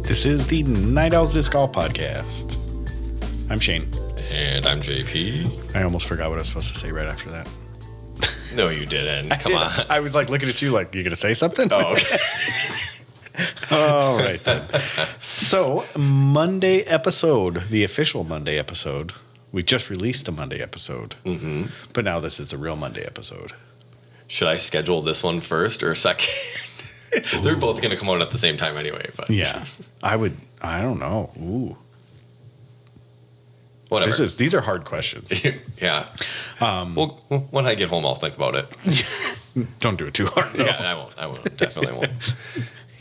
This is the Night Owls Disc Golf Podcast. I'm Shane. And I'm JP. I almost forgot what I was supposed to say right after that. No, you didn't. Come on. I was like looking at you like, you going to say something? Oh, okay. All right then. So, Monday episode, the official Monday episode. We just released a Monday episode. Mm-hmm. But now this is the real Monday episode. Should I schedule this one first or second? They're both going to come out at the same time anyway. But Yeah. I don't know. Ooh. Whatever. These are hard questions. Yeah. Well, when I get home, I'll think about it. Don't do it too hard, though. Yeah, I won't. Definitely won't.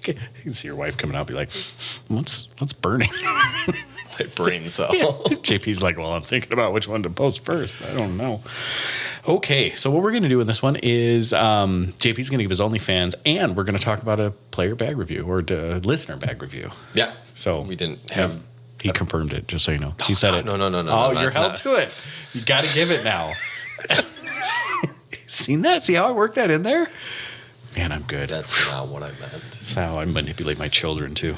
You can see your wife coming out and be like, what's burning? My brain cell. JP's like, well, I'm thinking about which one to post first. I don't know. Okay, so what we're going to do in this one is JP's going to give his OnlyFans, and we're going to talk about a player bag review or a listener bag review. Yeah. So we didn't have... He confirmed it, just so you know. He said it. No. Oh, you're held to it. You got to give it now. Seen that? See how I worked that in there? Man, I'm good. That's not what I meant. That's how I manipulate my children, too.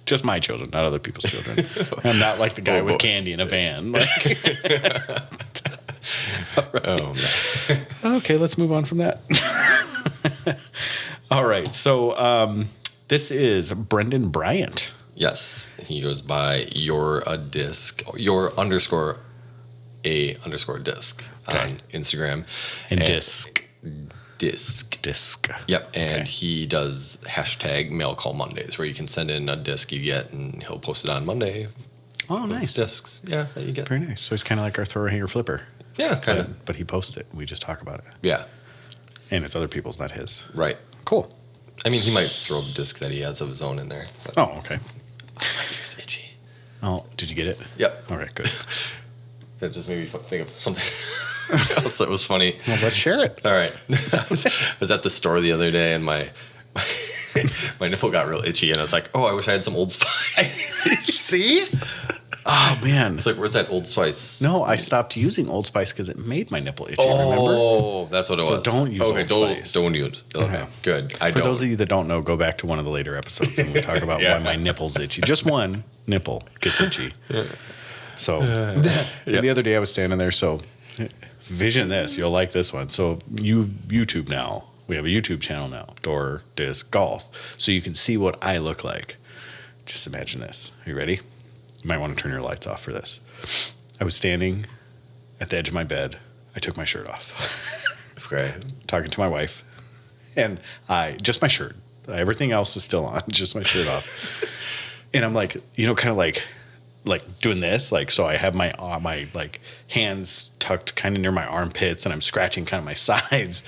Just my children, not other people's children. I'm not like the guy with candy in a van. Right. Oh, man. Okay, let's move on from that. All right, so this is Brendan Bryant. Yes. He goes by your disc on Instagram. And disc. Disc. Yep. And he does hashtag Mail Call Mondays, where you can send in a disc you get, and he'll post it on Monday. Oh, nice. Discs. Yeah, that you get. Very nice. So it's kind of like our throw hanger flipper. Yeah, kind of. But he posts it. We just talk about it. Yeah. And it's other people's, not his. Right. Cool. I mean, he might throw a disc that he has of his own in there. But Oh, okay. my ear's itchy. Oh, did you get it? Yep. All right, good. That just made me think of something else that was funny. Well, let's share it. All right. I was at the store the other day, and my nipple got real itchy, and I was like, oh, I wish I had some Old Spice. See? Oh, man. It's like, where's that Old Spice? No, I stopped using Old Spice because it made my nipple itchy, remember? Oh, that's what it was. So don't use Old Spice. Don't use. Okay, good. For those of you that don't know, go back to one of the later episodes and we talk about why my nipple's itchy. Just one nipple gets itchy. So the other day I was standing there, so vision this. You'll like this one. So YouTube now. We have a YouTube channel now, Door Disc Golf. So you can see what I look like. Just imagine this. Are you ready? You might want to turn your lights off for this. I was standing at the edge of my bed. I took my shirt off. Okay. Talking to my wife. And just my shirt. Everything else is still on. Just my shirt off. And I'm like, kind of like doing this. Like, so I have my like hands tucked kind of near my armpits, and I'm scratching kind of my sides.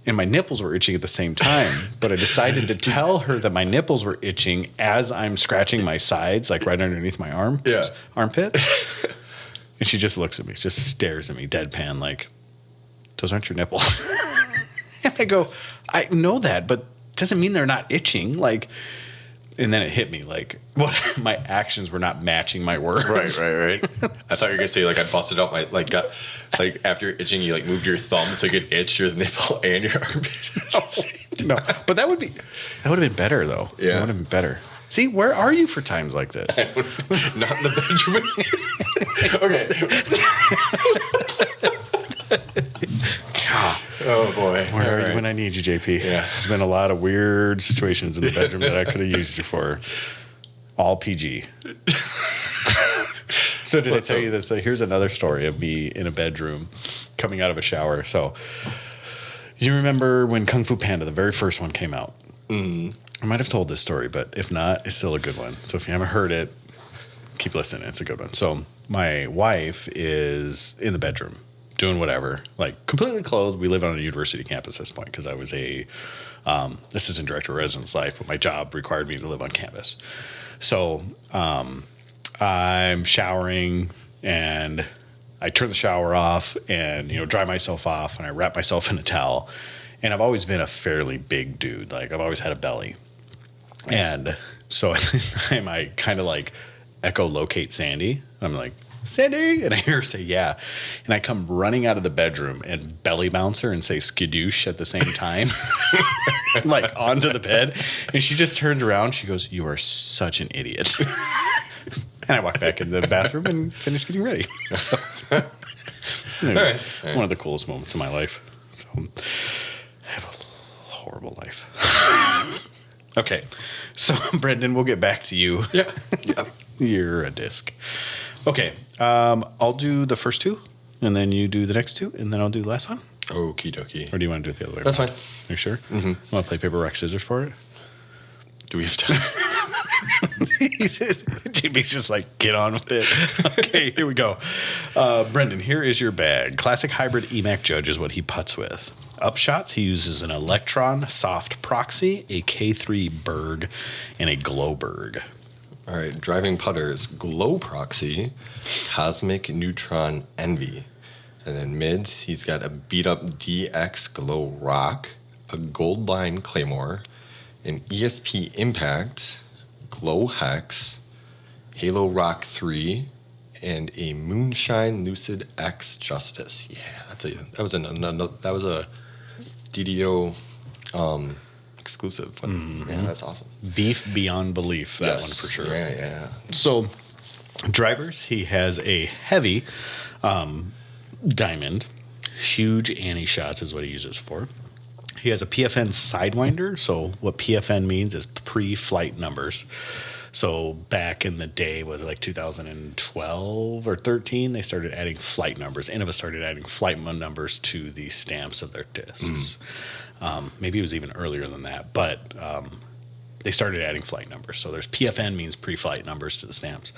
And my nipples were itching at the same time. But I decided to tell her that my nipples were itching as I'm scratching my sides, like right underneath my armpits. And she just looks at me, just stares at me, deadpan, like, those aren't your nipples. And I go, I know that, but doesn't mean they're not itching. Like, and then it hit me, like, what my actions were not matching my words. Right. I thought you were gonna say, like, I busted out my after itching, you like moved your thumb so you could itch your nipple and your armpit. No, but that would have been better though. Yeah, that would have been better. See, where are you for times like this? Not in the bedroom. Okay. God. Oh boy. Where are you when I need you, JP? Yeah. There's been a lot of weird situations in the bedroom that I could have used you for. All PG. So did I tell you this? So here's another story of me in a bedroom coming out of a shower. So you remember when Kung Fu Panda, the very first one, came out? Mm-hmm. I might have told this story, but if not, it's still a good one. So if you haven't heard it, keep listening. It's a good one. So my wife is in the bedroom doing whatever, like completely clothed. We live on a university campus at this point because I was a assistant director of residence life, but my job required me to live on campus. So I'm showering and I turn the shower off and, dry myself off, and I wrap myself in a towel. And I've always been a fairly big dude. Like, I've always had a belly. And so at this time I kind of like echolocate Sandy. I'm like, Sandy? And I hear her say, yeah. And I come running out of the bedroom and belly bounce her and say skadoosh at the same time, like onto the bed. And she just turns around. She goes, you are such an idiot. And I walk back into the bathroom and finish getting ready. So, anyways, All right. one of the coolest moments of my life. So I have a horrible life. Okay. So, Brendan, we'll get back to you. Yeah. You're a disc. Okay. I'll do the first two, and then you do the next two, and then I'll do the last one. Okie dokie. Or do you want to do it the other way? That's around? fine. Are you sure? Mm-hmm. Want to play paper, rock, scissors for it? Do we have time? JB's just like, get on with it. Okay, here we go. Brendan, here is your bag. Classic hybrid EMAC Judge is what he putts with. Upshots, he uses an Electron Soft Proxy, a K3 Berg, and a Glow Berg. All right. Driving putters, Glow Proxy, Cosmic Neutron Envy. And then mids, he's got a beat up DX Glow Rock, a Goldline Claymore, an ESP Impact, Glow Hex, Halo Rock 3, and a Moonshine Lucid X Justice. Yeah, that was a DDO exclusive one. Yeah, that's awesome. Beef beyond belief, that one for sure. Yeah. So, drivers, he has a heavy diamond, huge anti-shots is what he uses for. He has a PFN Sidewinder. So what PFN means is pre-flight numbers. So back in the day, was it like 2012 or 13, they started adding flight numbers. Innova started adding flight numbers to the stamps of their discs. Maybe it was even earlier than that, but they started adding flight numbers. So there's PFN means pre-flight numbers to the stamps.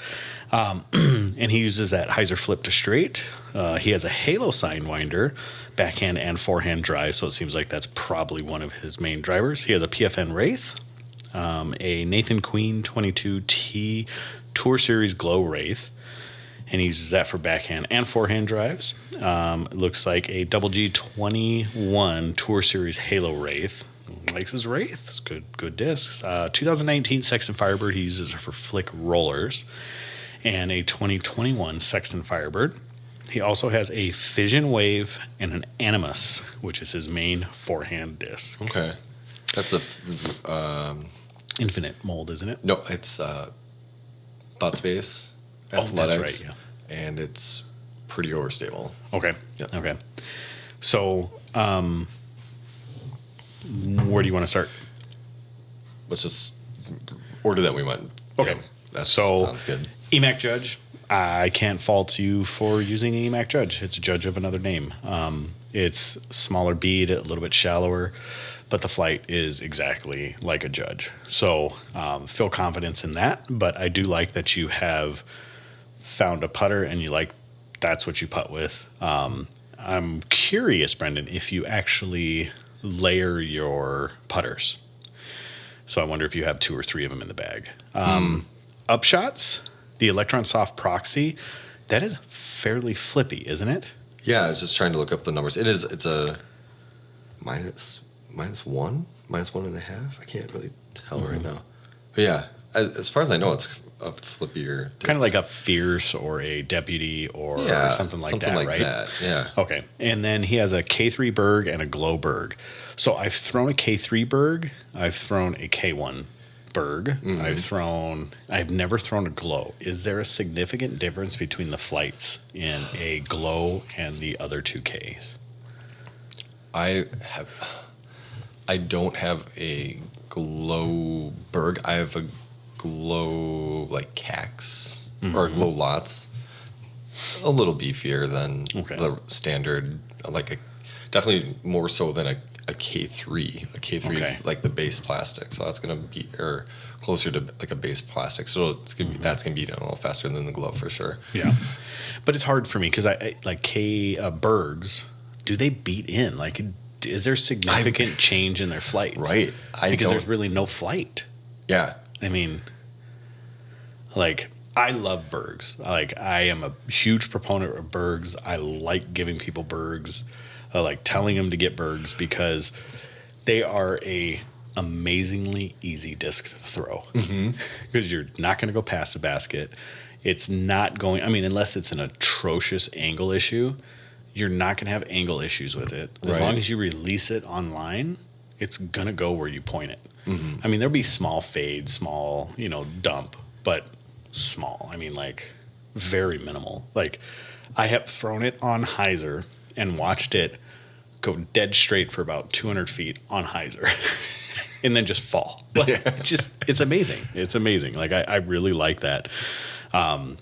And he uses that Heiser flip to straight. He has a Halo Sidewinder, backhand and forehand drive, so it seems like that's probably one of his main drivers. He has a PFN Wraith, a Nathan Queen 22T Tour Series Glow Wraith, and he uses that for backhand and forehand drives. It looks like a Double G21 Tour Series Halo Wraith. Likes his Wraith. It's good discs. 2019 Sexton Firebird, he uses it for flick rollers, and a 2021 Sexton Firebird. He also has a Fission Wave and an Animus, which is his main forehand disc. Okay. That's a Infinite mold, isn't it? no. It's Thought Space Oh, that's Athletics, right, and it's pretty overstable. Okay. Yep. Okay. So, where do you want to start? Let's just order that we went. Okay. Yeah, that So- sounds good. EMAC Judge. I can't fault you for using an EMAC Judge. It's a judge of another name. It's smaller bead, a little bit shallower, but the flight is exactly like a Judge. So feel confidence in that. But I do like that you have found a putter and you like that's what you putt with. I'm curious, Brendan, if you actually layer your putters. So I wonder if you have 2 or 3 of them in the bag. Upshots, the Electron Soft Proxy, that is fairly flippy, isn't it? Yeah, I was just trying to look up the numbers. It's a minus 1, minus 1.5. I can't really tell right now. But yeah, as far as I know, it's a flippier. Kind of like a Fierce or a Deputy or something like that, right? That. Yeah. Okay. And then he has a K3 Berg and a Glow Berg. So I've thrown a K3 Berg. I've thrown a K1 Berg. I've never thrown a Glow. Is there a significant difference between the flights in a Glow and the other 2 Ks? I don't have a Glow Berg. I have a Glow like Cax or Glow Lots. A little beefier than the standard, definitely more so than a K3. A K3 is like the base plastic, so that's gonna be or closer to like a base plastic. So it's gonna be, that's gonna be done a little faster than the Glow for sure. Yeah, but it's hard for me because I like Bergs. Do they beat in? Like, is there significant change in their flights? Right. Because there's really no flight. Yeah. I mean, like, I love Bergs. Like, I am a huge proponent of Bergs. I like giving people Bergs. I like telling them to get Bergs because they are a amazingly easy disc to throw. Because you're not going to go past the basket. it's not going, I mean, unless it's an atrocious angle issue, you're not going to have angle issues with it. As Right. long as you release it online, it's going to go where you point it. I mean, there'll be small fade, small, dump, but small. I mean, like very minimal. Like I have thrown it on hyzer and watched it go dead straight for about 200 feet on hyzer and then just fall. Like, it's amazing. It's amazing. Like I really like that. I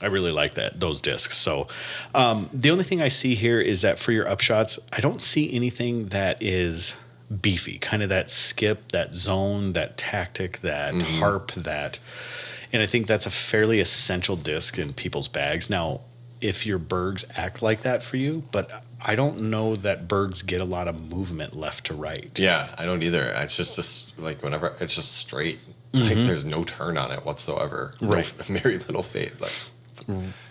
really like those discs. So the only thing I see here is that for your upshots, I don't see anything that is beefy, kind of that skip, that zone, that tactic, that harp, and I think that's a fairly essential disc in people's bags. Now, if your Bergs act like that for you, but I don't know that Bergs get a lot of movement left to right. Yeah, I don't either. It's just like whenever it's just straight. Like there's no turn on it whatsoever. Right. No, very little fade. Like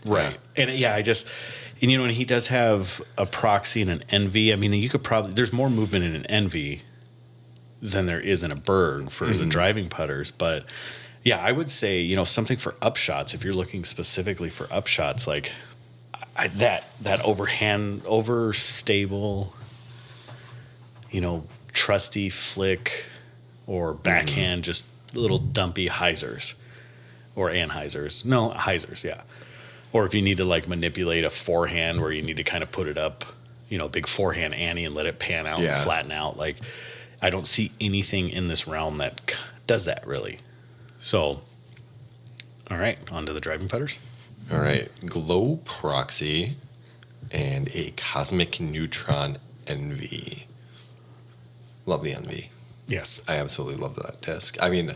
Right. And and he does have a proxy and an Envy. I mean, you could probably, there's more movement in an Envy than there is in a Berg for the driving putters. But yeah, I would say, something for upshots, if you're looking specifically for upshots, like that overstable, trusty flick or backhand, just little dumpy hyzers or anhyzers. No, hyzers, yeah. Or if you need to like manipulate a forehand where you need to kind of put it up, big forehand Annie and let it pan out and flatten out. Like I don't see anything in this realm that does that really. So, all right, on to the driving putters. All right, Glow Proxy and a Cosmic Neutron Envy. Love the Envy. Yes. I absolutely love that disc. I mean,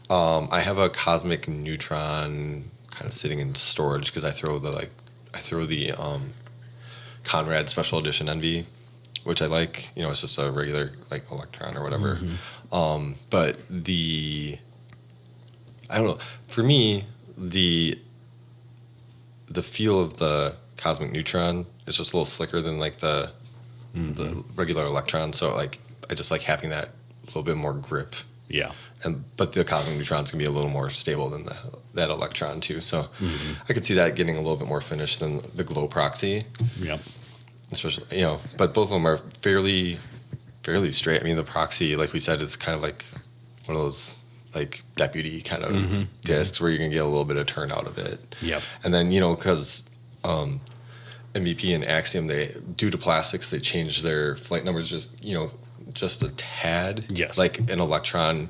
I have a Cosmic Neutron kind of sitting in storage because I throw the Conrad Special Edition Envy, which I like. It's just a regular like Electron or whatever. But I don't know. For me, the feel of the Cosmic Neutron is just a little slicker than like the regular Electron. So like I just like having that little bit more grip. Yeah. But the Cosmic Neutron's gonna be a little more stable than that Electron too. So I could see that getting a little bit more finish than the Glow Proxy. Yep. Especially, but both of them are fairly straight. I mean, the Proxy, like we said, is kind of like one of those like deputy kind of discs where you can get a little bit of turn out of it. Yep. And then, because MVP and Axiom, due to plastics, they changed their flight numbers just a tad. Yes. Like an Electron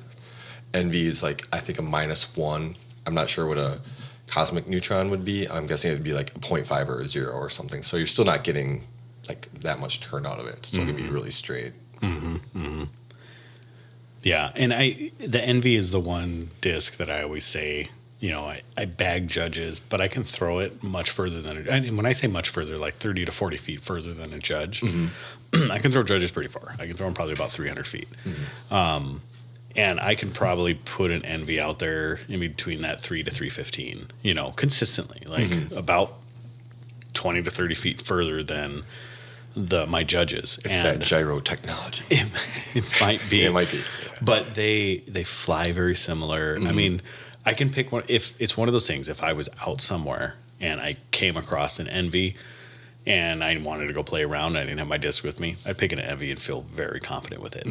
Envy is like, I think a -1. I'm not sure what a Cosmic Neutron would be. I'm guessing it'd be like a 0.5 or a 0 or something. So you're still not getting like that much turn out of it. It's still gonna be really straight. Yeah, and the Envy is the one disc that I always say, I bag judges, but I can throw it much further than and when I say much further, like 30 to 40 feet further than a judge. I can throw judges pretty far. I can throw them probably about 300 feet. And I can probably put an Envy out there in between that 3 to 315, consistently, like about 20 to 30 feet further than my judges. It's that gyro technology. It might be. It might be. But they fly very similar. I mean, I can pick one. If it's one of those things, if I was out somewhere and I came across an Envy and I wanted to go play around and I didn't have my disc with me, I'd pick an Envy and feel very confident with it.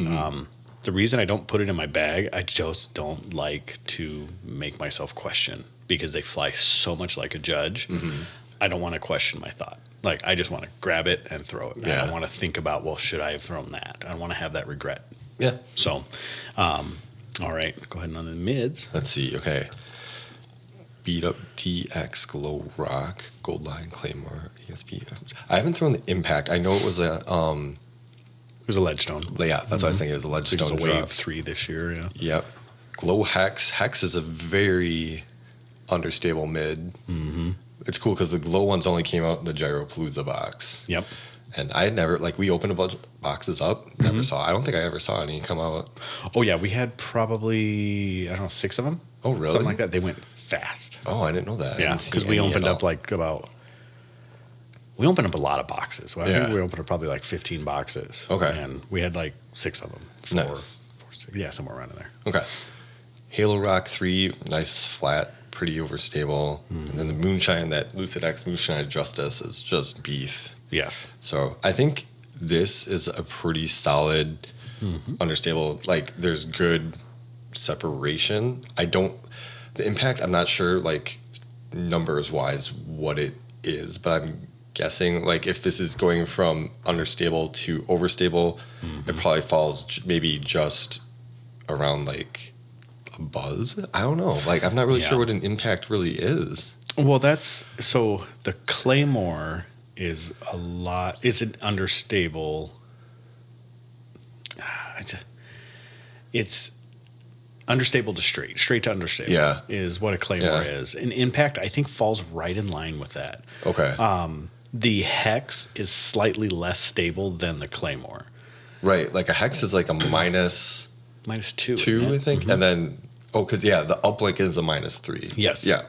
The reason I don't put it in my bag, I just don't like to make myself question because they fly so much like a judge. I don't want to question my thought. Like, I just want to grab it and throw it. I don't want to think about, well, should I have thrown that? I don't want to have that regret. Yeah. So, all right, go ahead and on the mids. Let's see. Okay. Beat Up DX Glow Rock Goldline Claymore ESP. I haven't thrown the Impact. I know it was a It was a Ledgestone. Yeah, that's what I was thinking. It was a Ledgestone It was a drop. Wave 3 this year, yeah. Yep. Glow Hex. Hex is a very understable mid. It's cool because the Glow ones only came out in the Gyropalooza box. Yep. And I had never, we opened a bunch of boxes up, never saw, I don't think I ever saw any come out. Oh, yeah, we had probably, 6 of them. Oh, really? Something like that. They went fast. Oh, I didn't know that. Yeah, because we opened up we opened up a lot of boxes. Well, I think we opened up probably 15 boxes. Okay. And we had 6 of them. Nice. 4, 6, yeah, somewhere around in there. Okay. Halo Rock 3, nice flat pretty overstable. And then the Moonshine, that Lucid X Moonshine Justice is just beef. Yes. So I think this is a pretty solid, understable, like there's good separation. The impact, I'm not sure like numbers wise what it is, but I'm guessing like if this is going from understable to overstable, it probably falls maybe just around like a buzz. I don't know. Like I'm not really sure what an impact really is. Well, so the Claymore is an understable. It's understable to straight to understable. Yeah. Is what a Claymore Yeah. is. An impact, I think, falls right in line with that. Okay. The Hex is slightly less stable than the Claymore. Right. Like a hex is like a -2, -2, I think. And then, because the uplink is a -3. Yes. Yeah.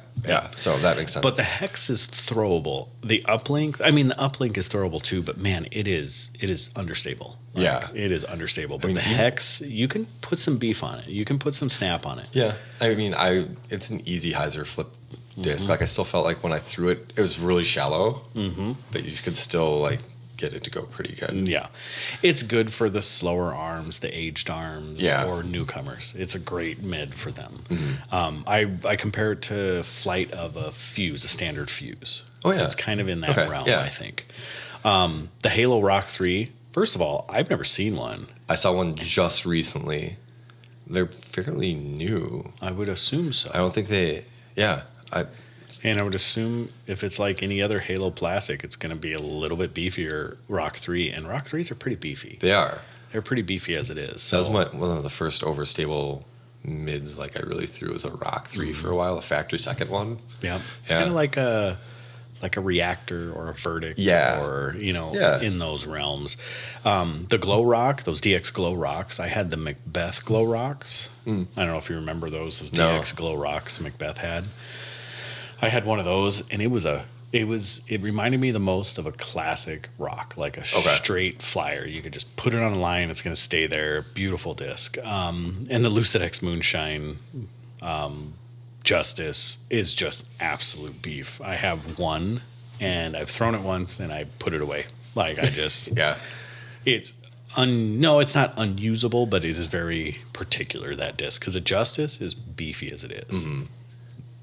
So that makes sense. But the Hex is throwable. The uplink is throwable too, but man, it is understable. Yeah. It is understable. But the Hex, you can put some beef on it. You can put some snap on it. yeah. I mean, it's an easy hyzer flip disc. Like I still felt like when I threw it, it was really shallow, but you could still like get it to go pretty good. Yeah. It's good for the slower arms, the aged arms, Yeah. or newcomers. It's a great mid for them. I compare it to flight of a fuse, a standard fuse. Oh, yeah. It's kind of in that Okay, realm, yeah. I think. The Halo Rock 3, first of all, I've never seen one. I saw one just recently. They're fairly new. I would assume so. I don't think And I would assume if it's like any other Halo Classic, it's going to be a little bit beefier Rock 3. And Rock 3s are pretty beefy. they are. They're pretty beefy as it is. That was So, one of the first overstable mids like I really threw was a Rock 3 for a while, a factory second one. yeah. It's Yeah. kind of like a reactor or a verdict Yeah. or, Yeah. in those realms. The Glow Rock, those DX Glow Rocks, I had the Macbeth Glow Rocks. I don't know if you remember those No. DX Glow Rocks Macbeth had. I had one of those, and it reminded me the most of a classic rock, like a straight flyer. You could just put it on a line, it's going to stay there. Beautiful disc. And the Lucid X Moonshine Justice is just absolute beef. I have one, and I've thrown it once, and I put it away. Like I just, Yeah. it's it's not unusable, but it is very particular, that disc, because a Justice is beefy as it is.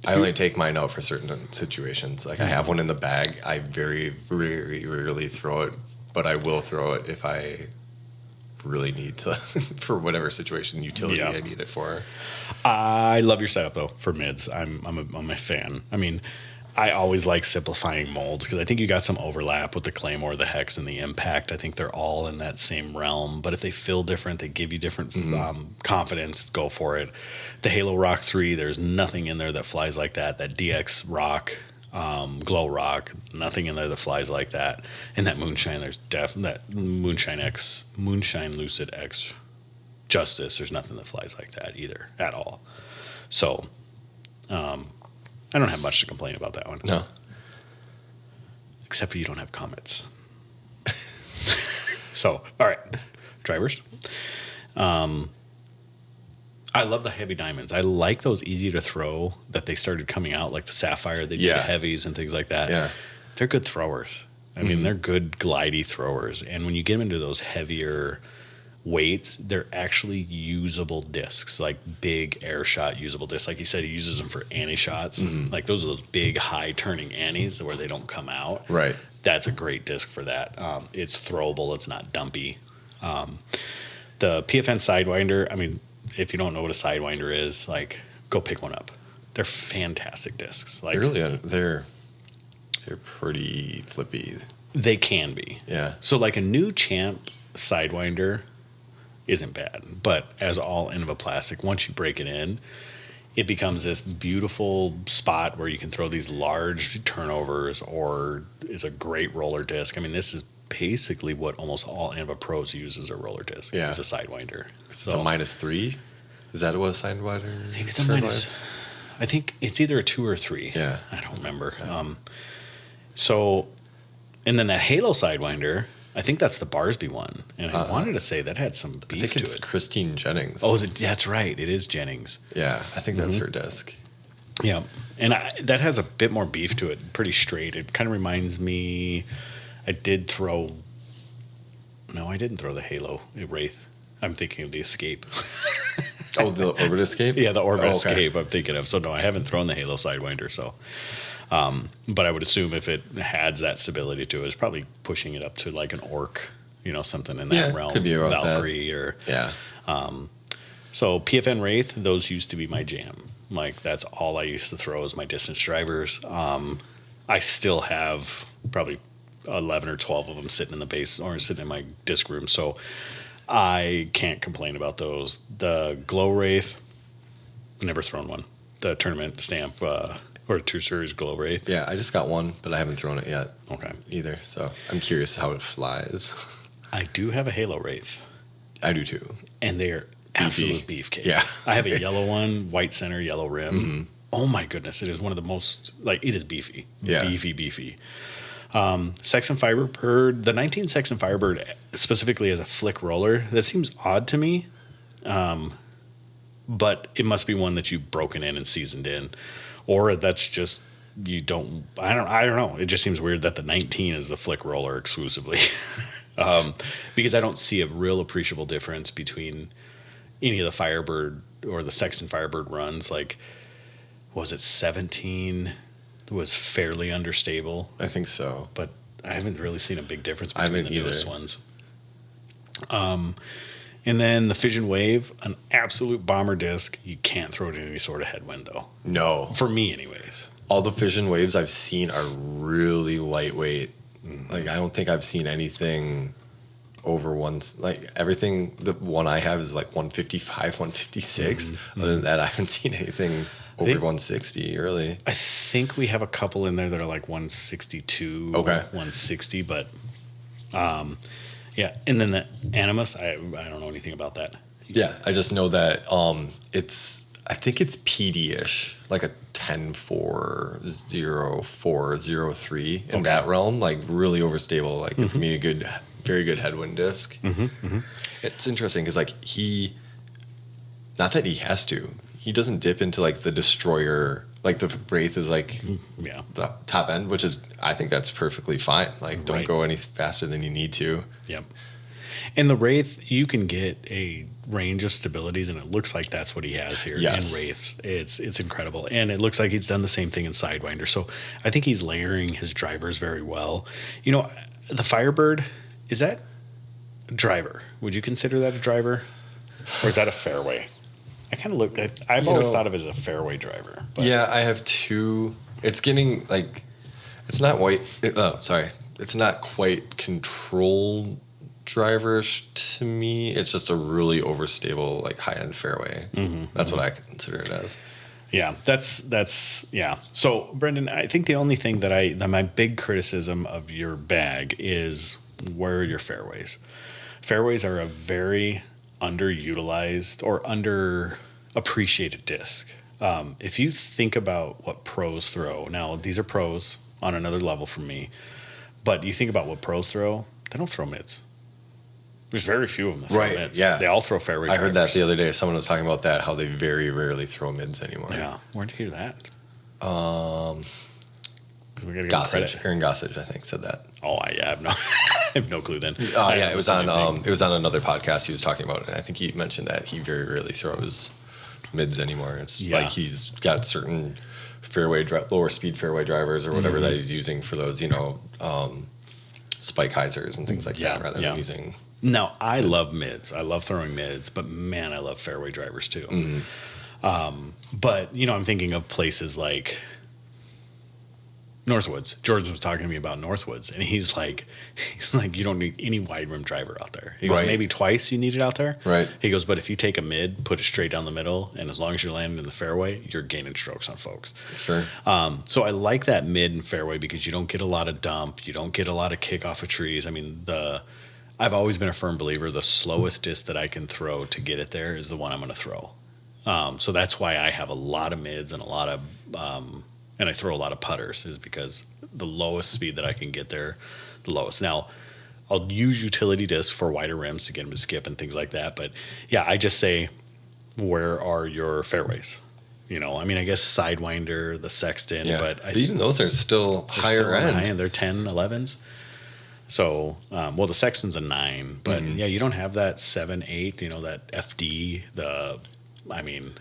I only take mine out for certain situations. Like I have one in the bag. I very, very rarely throw it, but I will throw it if I really need to for whatever situation utility Yeah. I need it for. I love your setup though for mids. I'm a fan. I mean, I always like simplifying molds because I think you got some overlap with the Claymore, the Hex, and the Impact. I think they're all in that same realm. But if they feel different, they give you different confidence. Go for it. The Halo Rock 3, there's nothing in there that flies like that. That DX Rock, Glow Rock, nothing in there that flies like that. And that Moonshine, there's that Moonshine Lucid X Justice. There's nothing that flies like that either at all. So, I don't have much to complain about that one. No. Except for you don't have comets. So, all right. Drivers. I love the heavy diamonds. I like those easy to throw that they started coming out, like the Sapphire. They do Yeah. the heavies and things like that. Yeah. They're good throwers. I mean, they're good glidey throwers. And when you get them into those heavier weights, they're actually usable discs, like big air shot usable discs. Like he said, he uses them for anti shots. Like those are those big high turning anties where they don't come out. Right. That's a great disc for that. It's throwable. It's not dumpy. The PFN Sidewinder, I mean, if you don't know what a Sidewinder is, like go pick one up. They're fantastic discs. Like They're pretty flippy. they can be. Yeah. So like a new Champ Sidewinder isn't bad, but as all Innova plastic, once you break it in, it becomes this beautiful spot where you can throw these large turnovers, or it's a great roller disc. I mean, this is basically what almost all Innova Pros use as a roller disc. Yeah. It's a Sidewinder. It's a -3. Is that what a Sidewinder? I think it's a minus. I think it's either a 2 or 3. Yeah. I don't remember. And then that Halo Sidewinder, I think that's the Barsby one. And I wanted to say that had some I beef think to it's it. Christine Jennings. Oh, that's right. It is Jennings. Yeah, I think that's her disc. Yeah. And that has a bit more beef to it, pretty straight. It kind of reminds me, I did throw, no, I didn't throw the Halo Wraith. I'm thinking of the Escape. Oh, the Orbit Escape? Yeah, the Orbit Oh, okay. Escape I'm thinking of. So no, I haven't thrown the Halo Sidewinder. So, but I would assume if it has that stability to it, it's probably pushing it up to like an Orc, something in that Yeah, realm. could be about that. Valkyrie or Yeah. so PFN Wraith. Those used to be my jam. Like that's all I used to throw as my distance drivers. I still have probably 11 or 12 of them sitting in the base or sitting in my disc room. So I can't complain about those. The Glow Wraith, never thrown one. The tournament stamp or 2 series Glow Wraith. Yeah, I just got one, but I haven't thrown it yet Okay. either. So I'm curious how it flies. I do have a Halo Wraith, I do too. and they're absolute beefcake. Yeah. I have a yellow one, white center, yellow rim. Oh my goodness, it is one of the most, it is beefy. Yeah. Beefy. Saxon Firebird, the 19 Saxon Firebird specifically as a flick roller, that seems odd to me. But it must be one that you've broken in and seasoned in. Or that's just, I don't know. It just seems weird that the 19 is the flick roller exclusively. Because I don't see a real appreciable difference between any of the Firebird or the Sexton Firebird runs. Like, was it 17 was fairly understable, I think so. but I haven't really seen a big difference I between haven't the newest either. ones. And then the Fission Wave, an absolute bomber disc. You can't throw it in any sort of headwind, though. No. For me, anyways. All the Fission Waves I've seen are really lightweight. Like, I don't think I've seen anything over everything, the one I have is like 155, 156. Other than that, I haven't seen anything over think- 160, really. I think we have a couple in there that are like 162, Okay. 160, but yeah. And then the Animus, I don't know anything about that. Yeah, I just know that I think it's PD-ish, like a 10-4-0-4-0-3 in that realm, like really overstable. Like it's gonna be a very good headwind disc. It's interesting because not that he has to, he doesn't dip into like the Destroyer, like the Wraith is like Yeah. the top end, which is, I think that's perfectly fine. Like don't Right. go any faster than you need to. Yep. And the Wraith, you can get a range of stabilities, and it looks like that's what he has here Yes. in Wraiths. It's incredible. And it looks like he's done the same thing in Sidewinder. So I think he's layering his drivers very well. The Firebird, is that a driver? Would you consider that a driver? Or is that a fairway? I kind of look at, I've always thought of it as a fairway driver. But Yeah, I have two. It's getting like, it's not it's not quite control drivers to me. It's just a really overstable, like high end fairway. That's what I consider it as. Yeah, that's yeah. So Brendan, I think the only thing that my big criticism of your bag is where are your fairways? Fairways are a very underutilized or underappreciated disc. If you think about what pros throw, now these are pros on another level from me, but you think about what pros throw, they don't throw mids. There's very few of them that throw Right, mids. yeah. They all throw fairway I heard that drivers. the other day. Someone was talking about that, how they very rarely throw mids anymore. Yeah. Where'd you hear that? 'Cause we gotta give him Gossage, credit. Aaron Gossage, I think, said that. Oh, I have no, I have no clue then. Yeah, it was on another podcast he was talking about it. And I think he mentioned that he very rarely throws mids anymore. It's Yeah. like he's got certain lower speed fairway drivers or whatever that he's using for those, spike hyzers and things like Yeah, that, rather yeah. than using. No, I love mids. I love throwing mids, but man, I love fairway drivers too. But I'm thinking of places like Northwoods. George was talking to me about Northwoods, and he's like, you don't need any wide rim driver out there. He goes, Right. maybe twice you need it out there. Right. He goes, but if you take a mid, put it straight down the middle, and as long as you're landing in the fairway, you're gaining strokes on folks. Sure. So I like that mid and fairway because you don't get a lot of dump, you don't get a lot of kick off of trees. I mean, I've always been a firm believer the slowest disc that I can throw to get it there is the one I'm going to throw. So that's why I have a lot of mids and a lot of, and I throw a lot of putters is because the lowest speed that I can get there, the lowest. Now, I'll use utility discs for wider rims to get them to skip and things like that. But yeah, I just say, where are your fairways? You know, I mean, I guess Sidewinder, the Sexton, Yeah. but But even those are still they're higher still on the end. high end. They're 10, 11s. So, well, the Sexton's a 9, but yeah, you don't have that 7, 8. You know, that FD. I mean,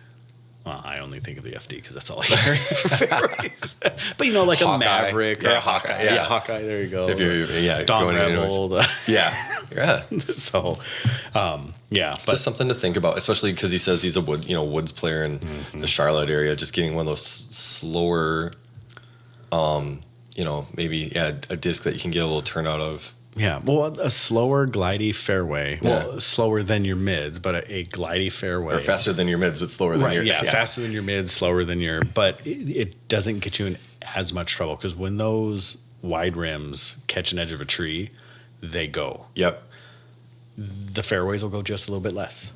well, I only think of the FD because that's all I hear for fairways. But you know, like Hawkeye. a Maverick, Yeah, or a Hawkeye, yeah, yeah. Hawkeye. There you go. If you're Dawn going anyways. Rebel. Yeah. So, yeah, It's but just something to think about, especially because he says he's a woods player in the Charlotte area. Just getting one of those slower, maybe a disc that you can get a little turnout of. yeah, well, a slower glidey fairway. Well, Yeah. slower than your mids, but a glidey fairway. Or faster than your mids, but slower than Right, your yeah, faster than your mids, slower than your, but it doesn't get you in as much trouble because when those wide rims catch an edge of a tree, they go. Yep. The fairways will go just a little bit less.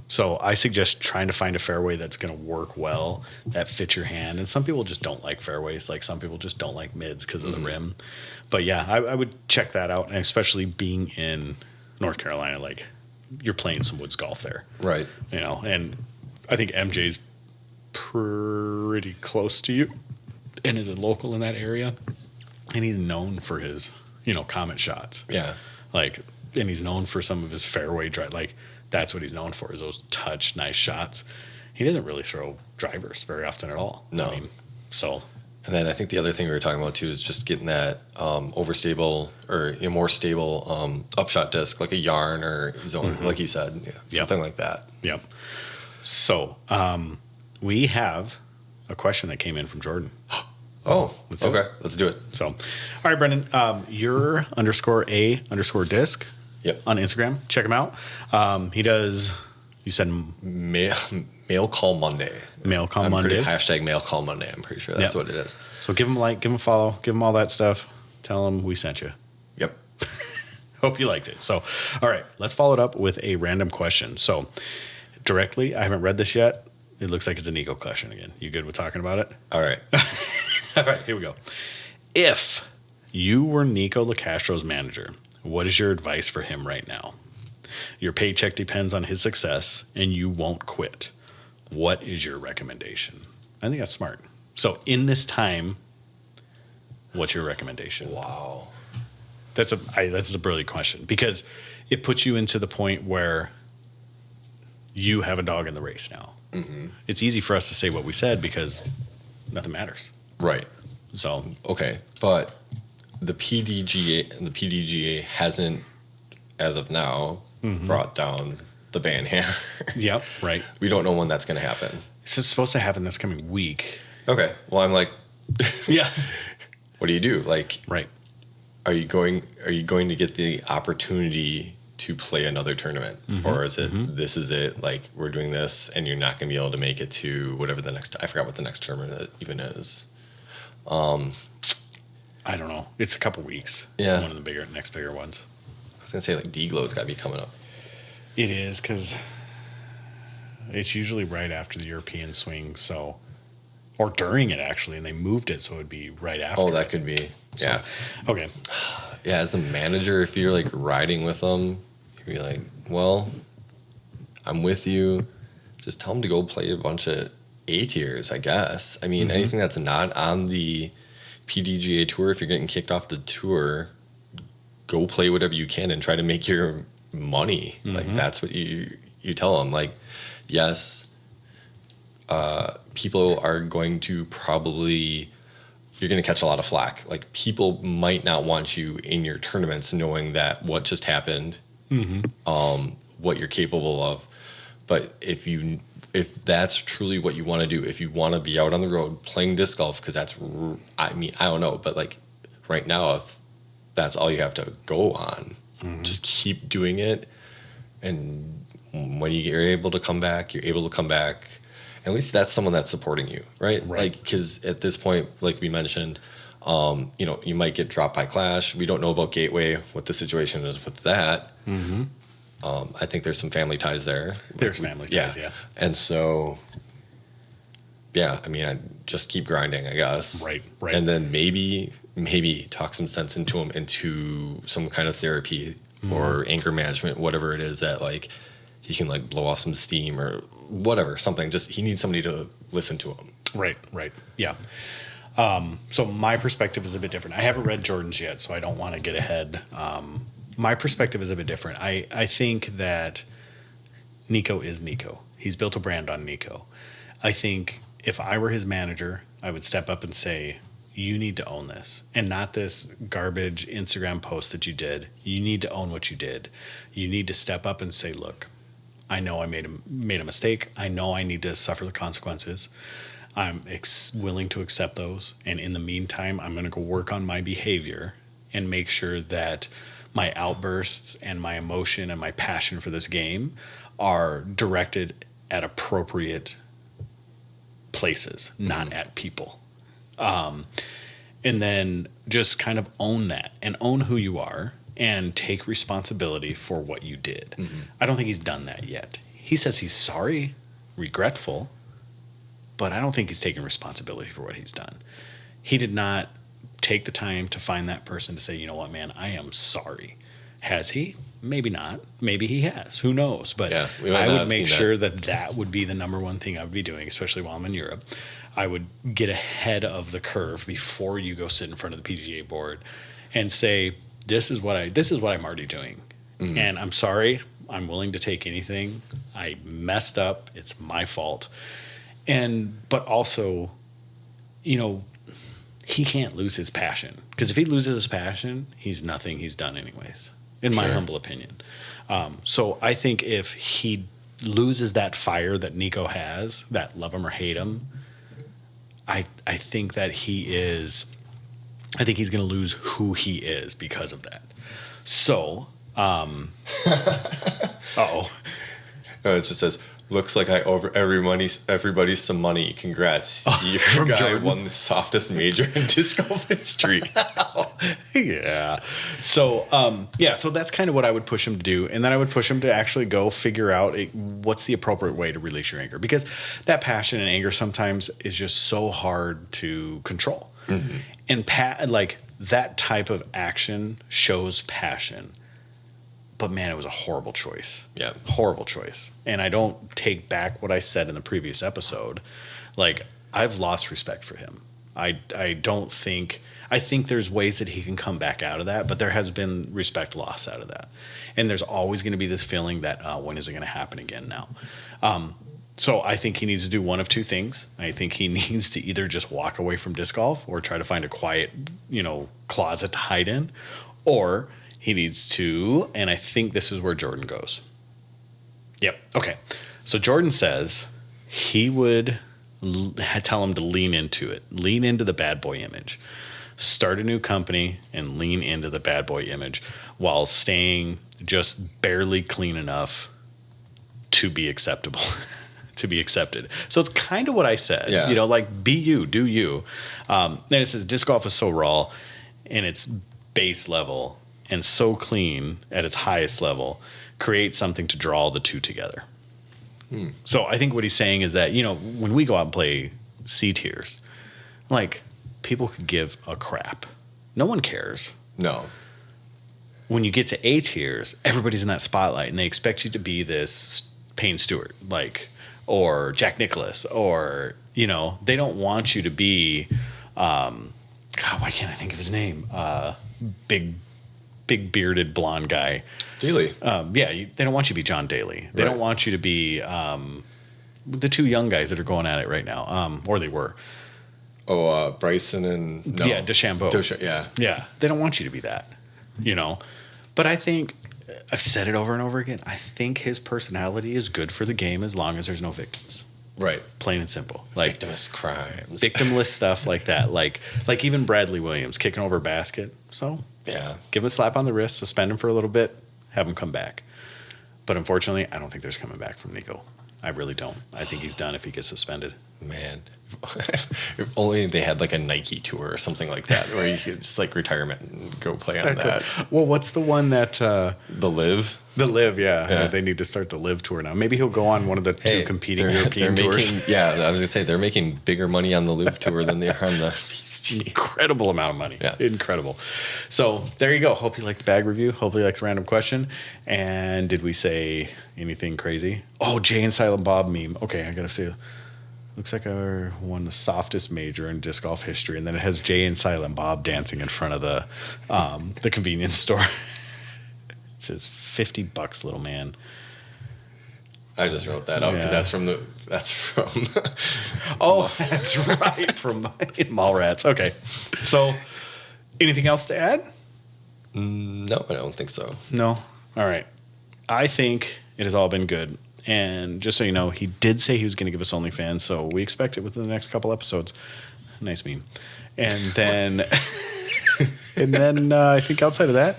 So I suggest trying to find a fairway that's going to work well, that fits your hand. And some people just don't like fairways. Like some people just don't like mids because of the rim. But yeah, I would check that out. And especially being in North Carolina, like you're playing some woods golf there. Right. You know, and I think MJ's pretty close to you and is a local in that area. And he's known for his, comment shots. Yeah. Like, and he's known for some of his fairway drive. Like, that's what he's known for is those touch, nice shots. He doesn't really throw drivers very often at all. No. So. And then I think the other thing we were talking about too is just getting that overstable or a more stable upshot disc, like a yarn or zone, like you said, something like that. Yep. So, we have a question that came in from Jordan. Oh, Let's do okay. Let's do it. So, all right, Brendan, your _A_disc Yep. on Instagram. Check him out. He does, you said Mail Call Monday. Mail Call I'm Mondays. Hashtag Mail Call Monday. I'm pretty sure that's Yep. what it is. So give him a like, give him a follow, give him all that stuff. Tell him we sent you. Yep. Hope you liked it. So, all right, let's follow it up with a random question. So, directly, I haven't read this yet. It looks like it's a Nico question again. You good with talking about it? All right. All right, here we go. If you were Nico LaCastro's manager, what is your advice for him right now? Your paycheck depends on his success, and you won't quit. What is your recommendation? I think that's smart. So, in this time, what's your recommendation? Wow. That's a brilliant question because it puts you into the point where you have a dog in the race now. Mm-hmm. It's easy for us to say what we said because nothing matters. Right. So, Okay. But the PDGA hasn't, as of now, brought down the ban hammer. yep, right. We don't know when that's going to happen. This is supposed to happen this coming week. Okay. Well, I'm like, Yeah. what do you do? Like, Right. are you going to get the opportunity to play another tournament, or is it this is it? Like, we're doing this, and you're not going to be able to make it to whatever the next. I forgot what the next tournament even is. I don't know. It's a couple weeks. Yeah. One of the next bigger ones. I was gonna say like D-Glow's got to be coming up. It is because it's usually right after the European swing. So, or during it actually, and they moved it so it'd be right after. Oh, that could be. Yeah. Okay. Yeah, as a manager, if you're like riding with them, you'd be like, well, I'm with you. Just tell them to go play a bunch of A tiers, I guess. I mean, anything that's not on the PDGA tour, if you're getting kicked off the tour, go play whatever you can and try to make your money. Like, that's what you tell them. Like, yes, people are going to probably... You're going to catch a lot of flack. Like, people might not want you in your tournaments knowing that what just happened, what you're capable of. But if that's truly what you want to do, if you want to be out on the road playing disc golf, because that's, I mean, I don't know, but like right now, if that's all you have to go on, just keep doing it. And when you're able to come back, you're able to come back. At least that's someone that's supporting you, right? Like, because at this point, like we mentioned, you might get dropped by Clash. We don't know about Gateway, what the situation is with that. I think there's some family ties there. There's family ties, yeah. And so, yeah, I mean, I just keep grinding, I guess. Right. And then maybe talk some sense into them into some kind of therapy or anger management, whatever it is that, like, he can like blow off some steam or whatever, something. Just he needs somebody to listen to him. Right. Yeah. So my perspective is a bit different. I haven't read Jordan's yet, so I don't want to get ahead. My perspective is a bit different. I think that Nico is Nico. He's built a brand on Nico. I think if I were his manager, I would step up and say, you need to own this, and not this garbage Instagram post that you did. You need to own what you did. You need to step up and say, look, I know I made a mistake. I know I need to suffer the consequences. I'm willing to accept those. And in the meantime, I'm going to go work on my behavior and make sure that my outbursts and my emotion and my passion for this game are directed at appropriate places, not at people. And then just kind of own that and own who you are and take responsibility for what you did. I don't think he's done that yet. He says he's sorry, regretful, but I don't think he's taking responsibility for what he's done. He did not take the time to find that person to say, you know what, man, I am sorry. Has he? Maybe not. Maybe he has. Who knows? But Yeah, I would make sure that would be the number one thing I would be doing, especially while I'm in Europe. I would get ahead of the curve before you go sit in front of the PGA board and say, this is what I'm already doing. And I'm sorry. I'm willing to take anything. I messed up. It's my fault. But also, you know, he can't lose his passion, because if he loses his passion, he's nothing he's done anyways, in my humble opinion. So I think if he loses that fire that Nico has, that love him or hate him, I think that he's going to lose who he is because of that. So, uh-oh. No, it just says, looks like I owe everybody some money. Congrats. Your guy Jordan. won the softest major in disc golf history. Yeah. So, so that's kind of what I would push him to do. And then I would push him to actually go figure out what's the appropriate way to release your anger, because that passion and anger sometimes is just so hard to control. And like that type of action shows passion. But man, it was a horrible choice. Yeah. Horrible choice. And I don't take back what I said in the previous episode. Like, I've lost respect for him. I think there's ways that he can come back out of that, but there has been respect loss out of that. And there's always going to be this feeling that, when is it going to happen again now? So I think he needs to do one of two things. I think he needs to either just walk away from disc golf or try to find a quiet, closet to hide in, or he needs to, and I think this is where Jordan goes. Yep. Okay. So Jordan says he would tell him to lean into it, lean into the bad boy image, start a new company and lean into the bad boy image while staying just barely clean enough to be acceptable, to be accepted. So it's kind of what I said, Yeah. Like be you, do you. Then it says disc golf is so raw in its base level and so clean at its highest level, create something to draw the two together. So I think what he's saying is that, when we go out and play C tiers, like, people could give a crap. No one cares. No. When you get to A tiers, everybody's in that spotlight and they expect you to be this Payne Stewart, or Jack Nicklaus, or, they don't want you to be, God, why can't I think of his name? Big bearded blonde guy. Daly. They don't want you to be John Daly. They don't want you to be the two young guys that are going at it right now, or they were. Bryson and... No. Yeah, DeChambeau. Yeah, they don't want you to be that, But I think, I've said it over and over again, I think his personality is good for the game as long as there's no victims. Right. Plain and simple. Victimless crimes. Victimless stuff like that. Like even Bradley Williams kicking over a basket. So... Yeah. Give him a slap on the wrist, suspend him for a little bit, have him come back. But unfortunately, I don't think there's coming back from Nico. I really don't. I think he's done if he gets suspended. Man. If only they had like a Nike tour or something like that, where you could just retirement and go play on that. Well, what's the one that... the Live? The Live, yeah. They need to start the Live tour now. Maybe he'll go on one of the two competing European tours. I was going to say, they're making bigger money on the Live tour than they are on the Incredible amount of money. Yeah. Incredible. So there you go. Hope you liked the bag review. Hope you liked the random question. And did we say anything crazy? Oh, Jay and Silent Bob meme. Okay, I got to say, looks like I won the softest major in disc golf history. And then it has Jay and Silent Bob dancing in front of the convenience store. It says $50, little man. I just wrote that out because Yeah. that's from Oh, that's right. From Mallrats. Okay. So anything else to add? No, I don't think so. No. All right. I think it has all been good. And just so you know, he did say he was going to give us OnlyFans, so we expect it within the next couple episodes. Nice meme. And then, I think outside of that,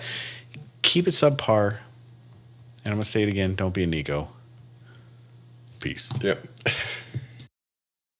keep it subpar. And I'm going to say it again. Don't be a Nico. Peace. Yep.